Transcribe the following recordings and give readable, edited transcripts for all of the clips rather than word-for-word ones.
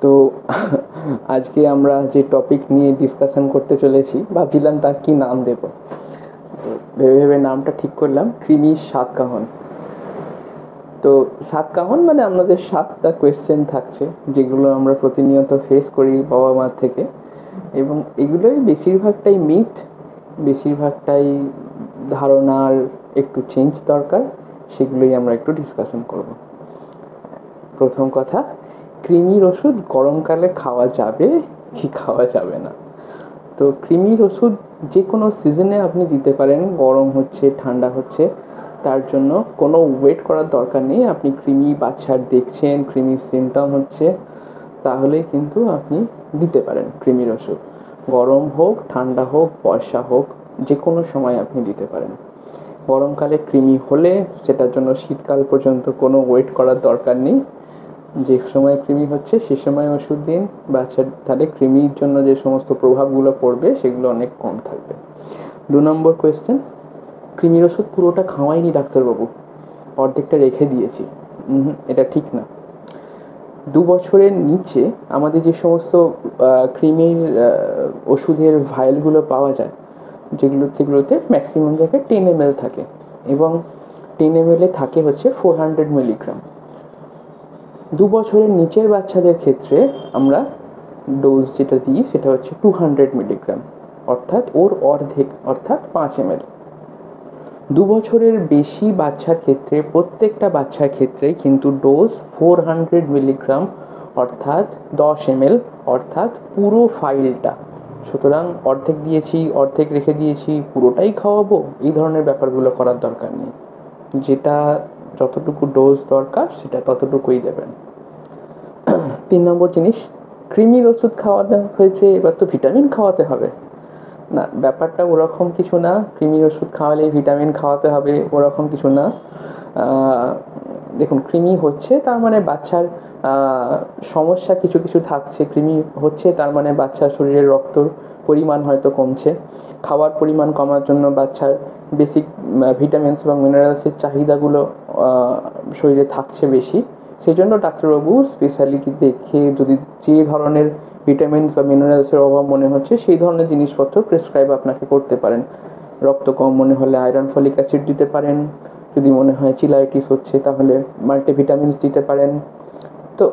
তো আজকে আমরা যে টপিক নিয়ে ডিসকাশন করতে চলেছি, ভাবছিলাম তার কি নাম দেব। তো ভেবে ভেবে নামটা ঠিক করলাম কৃমির সাতকাহন। তো সাতকাহন মানে আমাদের 7টা কোয়েশ্চেন থাকছে, যেগুলো আমরা প্রতিনিয়ত ফেস করি বাবা মার থেকে, এবং এগুলোই বেশিরভাগটাই মিথ, বেশিরভাগটাই ধারণার একটু চেঞ্জ দরকার। সেগুলোই আমরা একটু ডিসকাশন করব। প্রথম কথা, কৃমির ওষুধ গরমকালে খাওয়া যাবে কি খাওয়া যাবে না? তো কৃমির ওষুধ যে কোনো সিজনে আপনি দিতে পারেন। গরম হচ্ছে, ঠান্ডা হচ্ছে, তার জন্য কোনো ওয়েট করার দরকার নেই। আপনি কৃমি বাচ্চার দেখছেন, কৃমির সিমটম হচ্ছে, তাহলে কিন্তু আপনি দিতে পারেন কৃমির ওষুধ। গরম হোক, ঠান্ডা হোক, বর্ষা হোক, যে কোনো সময় আপনি দিতে পারেন। গরমকালে কৃমি হলে সেটার জন্য শীতকাল পর্যন্ত কোনো ওয়েট করার দরকার নেই। যে সময় কৃমি হচ্ছে সে সময় ওষুধ দিন বাচ্চার, তাহলে কৃমির জন্য যে সমস্ত প্রভাবগুলো পড়বে সেগুলো অনেক কম থাকবে। 2 নম্বর কোয়েশ্চেন, কৃমির ওষুধ পুরোটা খাওয়াইনি ডাক্তারবাবু, অর্ধেকটা রেখে দিয়েছি। এটা ঠিক না। 2 বছরের নিচে আমাদের যে সমস্ত কৃমির ওষুধের ভায়েলগুলো পাওয়া যায়, যেগুলোতে ম্যাক্সিমাম জায়গায় 10 ml থাকে, এবং 10 ml থাকে হচ্ছে 400 মিলিগ্রাম। 2 বছরের নিচের বাচ্চাদের ক্ষেত্রে আমরা ডোজ যেটা দিই সেটা হচ্ছে 200 মিলিগ্রাম, অর্থাৎ ওর অর্ধেক, অর্থাৎ 5 ml। 2 বছরের বেশি বাচ্চার ক্ষেত্রে, প্রত্যেকটা বাচ্চার ক্ষেত্রেই কিন্তু ডোজ 400 মিলিগ্রাম, অর্থাৎ 10 ml, অর্থাৎ পুরো ফাইলটা। সুতরাং অর্ধেক দিয়েছি, অর্ধেক রেখে দিয়েছি, পুরোটাই খাওয়াবো, এই ধরনের ব্যাপারগুলো করার দরকার নেই। যেটা যতটুকু ডোজ দরকার সেটা ততটুকুই দেবেন। 3 নম্বর জিনিস, কৃমির ওষুধ খাওয়াতে হয়েছে, এবার তো ভিটামিন খাওয়াতে হবে না। ব্যাপারটা ওরকম কিছু না। কৃমির ওষুধ খাওয়ালেই ভিটামিন খাওয়াতে হবে ওরকম কিছু না। দেখুন, কৃমি হচ্ছে তার মানে বাচ্চার সমস্যা কিছু কিছু থাকছে। কৃমি হচ্ছে তার মানে বাচ্চার শরীরের রক্তর পরিমাণ হয়তো কমছে। খাওয়ার পরিমাণ কমার জন্য বাচ্চার বেসিক ভিটামিনস এবং মিনারেলসের চাহিদাগুলো শরীরে থাকছে বেশি। সেই জন্য ডাক্তারবাবু স্পেশালি দেখে যদি যে ধরনের ভিটামিনস বা মিনারেলসের অভাব মনে হচ্ছে সেই ধরনের জিনিসপত্র প্রেসক্রাইব আপনাকে করতে পারেন। রক্ত কম মনে হলে আয়রন ফলিক অ্যাসিড দিতে পারেন। যদি মনে হয় চিলাইটিস হচ্ছে তাহলে মাল্টিভিটামিনস দিতে পারেন। তো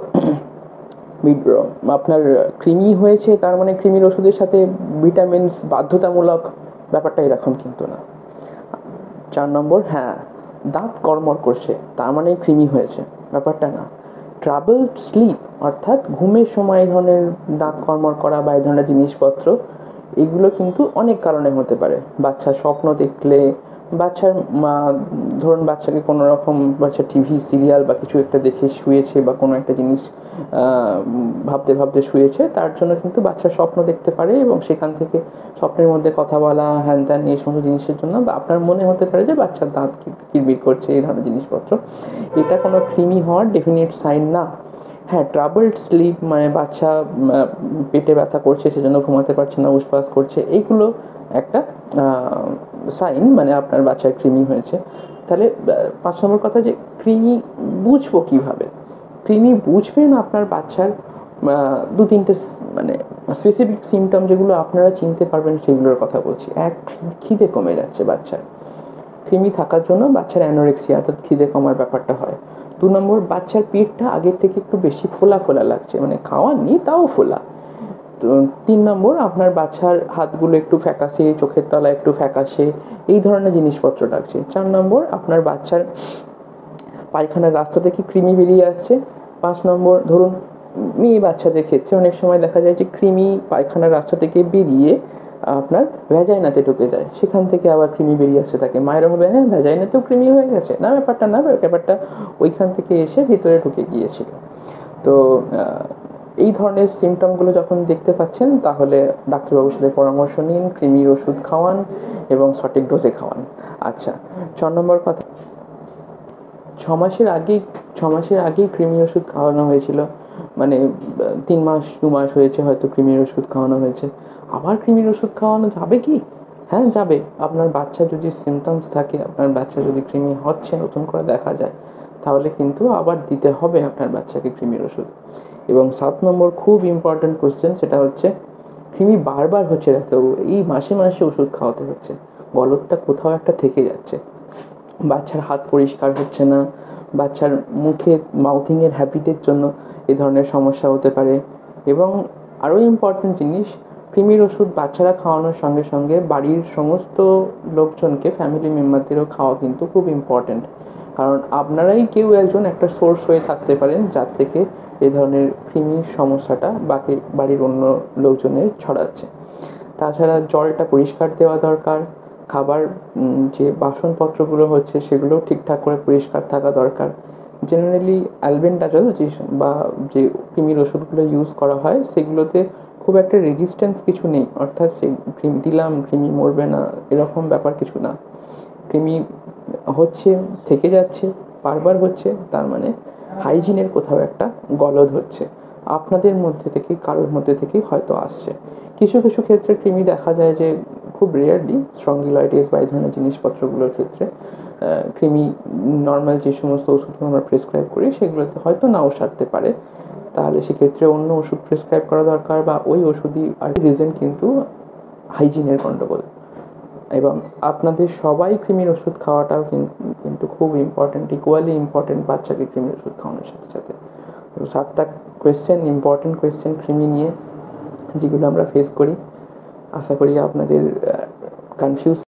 আপনার কৃমি হয়েছে তার মানে কৃমির ওষুধের সাথে ভিটামিনস বাধ্যতামূলক, ব্যাপারটা এরকম কিন্তু না। 4 নম্বর, হ্যাঁ, দাঁত কড়মড় করছে তার মানে কৃমি হয়েছে, ব্যাপারটা না। ট্রাবল স্লিপ, অর্থাৎ ঘুমের সময় এই ধরনের দাঁত কড়মড় করা বা এই ধরনের জিনিসপত্র, এগুলো কিন্তু অনেক কারণে হতে পারে। বাচ্চার স্বপ্ন দেখলে, বাচ্চার ধরুন বাচ্চাকে কোনো রকম, বাচ্চা টিভি সিরিয়াল বা কিছু একটা দেখে শুয়েছে বা কোনো একটা জিনিস ভাবতে ভাবতে শুয়েছে, তার জন্য কিন্তু বাচ্চা স্বপ্ন দেখতে পারে, এবং সেখান থেকে স্বপ্নের মধ্যে কথা বলা, হ্যান ত্যান, এই সমস্ত জিনিসের জন্য বা আপনার মনে হতে পারে যে বাচ্চার দাঁত কিরবির করছে, এই ধরনের জিনিসপত্র। এটা কোনো কৃমি হওয়ার ডেফিনিট সাইন না। হ্যাঁ, ট্রাবলড স্লিপ মানে বাচ্চা পেটে ব্যথা করছে, সেজন্য ঘুমাতে পারছে না, উসপাস করছে, এইগুলো একটা সাইন, মানে আপনার বাচ্চার কৃমি হয়েছে। তাহলে 5 নম্বর কথা, যে কৃমি বুঝবো কিভাবে? কৃমি বুঝবেন আপনার বাচ্চার 2-3টে মানে স্পেসিফিক সিমটম, যেগুলো আপনারা চিনতে পারবেন সেগুলোর কথা বলছি। 1, খিদে কমে যাচ্ছে বাচ্চার। কৃমি থাকার জন্য বাচ্চার অ্যানোরেক্সিয়া, অর্থাৎ খিদে কমার ব্যাপারটা হয়। 2 নম্বর, বাচ্চার পেটটা আগের থেকে একটু বেশি ফোলা ফোলা লাগছে, মানে খাওয়াননি তাও ফোলা। তো 3 নম্বর, আপনার বাচ্চার হাতগুলো একটু ফ্যাকাশে, চোখের তলা একটু ফ্যাকাশে, এই ধরনের জিনিসপত্র লাগছে। 4 নম্বর, আপনার বাচ্চার পায়খানার রাস্তা থেকে কৃমি বেরিয়ে আসছে। 5 নম্বর, ধরুন মেয়ে বাচ্চাদের ক্ষেত্রে অনেক সময় দেখা যায় যে কৃমি পায়খানার রাস্তা থেকে বেরিয়ে আপনার ভ্যাজাইনাতে ঢুকে যায়, সেখান থেকে আবার কৃমি বেরিয়ে আসতে থাকে। মায়েরা হবে, হ্যাঁ ভ্যাজাইনাতেও কৃমি হয়ে গেছে, না ব্যাপারটা না, ব্যাপারটা ওইখান থেকে এসে ভিতরে ঢুকে গিয়েছিল। তো এই ধরনের সিমটমগুলো যখন দেখতে পাচ্ছেন তাহলে ডাক্তারবাবুর সাথে পরামর্শ নিন, কৃমির ওষুধ খাওয়ান এবং সঠিক ডোজে খাওয়ান। আচ্ছা, 4 নম্বর কথা, 6 মাসের আগেই কৃমির ওষুধ খাওয়ানো হয়েছিল, মানে 3 মাস 2 মাস হয়েছে হয়তো কৃমির ওষুধ খাওয়ানো হয়েছে, আবার কৃমির ওষুধ খাওয়ানো যাবে কি? হ্যাঁ যাবে। আপনার বাচ্চা যদি সিমটমস থাকে, আপনার বাচ্চা যদি কৃমি হচ্ছে নতুন করে দেখা যায়, তাহলে কিন্তু আবার দিতে হবে আপনার বাচ্চাকে কৃমির ওষুধ। এবং 7 নম্বর খুব ইম্পর্ট্যান্ট কোয়েশ্চেন, সেটা হচ্ছে কৃমি বারবার হচ্ছে ডাক্তারবাবু, এই মাসে মাসে ওষুধ খাওয়াতে হচ্ছে, গলদটা কোথাও একটা থেকে যাচ্ছে, বাচ্চার হাত পরিষ্কার হচ্ছে না, বাচ্চার মুখে মাউথিংয়ের হ্যাবিটের জন্য এই ধরনের সমস্যা হতে পারে। এবং আরও ইম্পর্ট্যান্ট জিনিস, কৃমির ওষুধ বাচ্চারা খাওয়ানোর সঙ্গে সঙ্গে বাড়ির সমস্ত লোকজনকে, ফ্যামিলি মেম্বারদেরও খাওয়া কিন্তু খুব ইম্পর্ট্যান্ট। কারণ আপনারাই কেউ একজন একটা সোর্স হয়ে থাকতে পারেন যার থেকে এই ধরনের কৃমির সমস্যাটা বাকি বাড়ির অন্য লোকজনের ছড়াচ্ছে। তাছাড়া জলটা পরিষ্কার দেওয়া দরকার, খাবার যে বাসনপত্রগুলো হচ্ছে সেগুলোও ঠিকঠাক করে পরিষ্কার থাকা দরকার। জেনারেলি অ্যালবেন্ডাজল বা যে কৃমির ওষুধগুলো ইউজ করা হয় সেগুলোতে খুব একটা রেজিস্ট্যান্স কিছু নেই, অর্থাৎ সেই কৃমি দিলাম কৃমি মরবে না এরকম ব্যাপার কিছু না। কৃমি হচ্ছে, থেকে যাচ্ছে, বারবার হচ্ছে, তার মানে হাইজিনের কোথাও একটা গলদ হচ্ছে, আপনাদের মধ্যে থেকে কারোর মধ্যে থেকেই হয়তো আসছে। কিছু কিছু ক্ষেত্রে কৃমি দেখা যায় যে খুব রেয়ারলি স্ট্রঙ্গিলয়েটিস বা এই ধরনের জিনিসপত্রগুলোর ক্ষেত্রে কৃমি নর্মাল যে সমস্ত ওষুধগুলো আমরা প্রেসক্রাইব করি সেগুলোতে হয়তো নাও সারতে পারে, তাহলে সেক্ষেত্রে অন্য ওষুধ প্রেসক্রাইব করা দরকার, বা ওই ওষুধই আর রিজন কিন্তু হাইজিনের গণ্ডগোল। এবং আপনাদের সবাই কৃমির ওষুধ খাওয়াটাও কিন্তু খুব ইম্পর্ট্যান্ট, ইকুয়ালি ইম্পর্ট্যান্ট বাচ্চাকে কৃমির ওষুধ খাওয়ানোর সাথে সাথে। তো 7টা কোয়েশ্চেন, ইম্পর্ট্যান্ট কোয়েশ্চেন কৃমি নিয়ে, যেগুলো আমরা ফেস করি। আশা করি আপনাদের কনফিউজ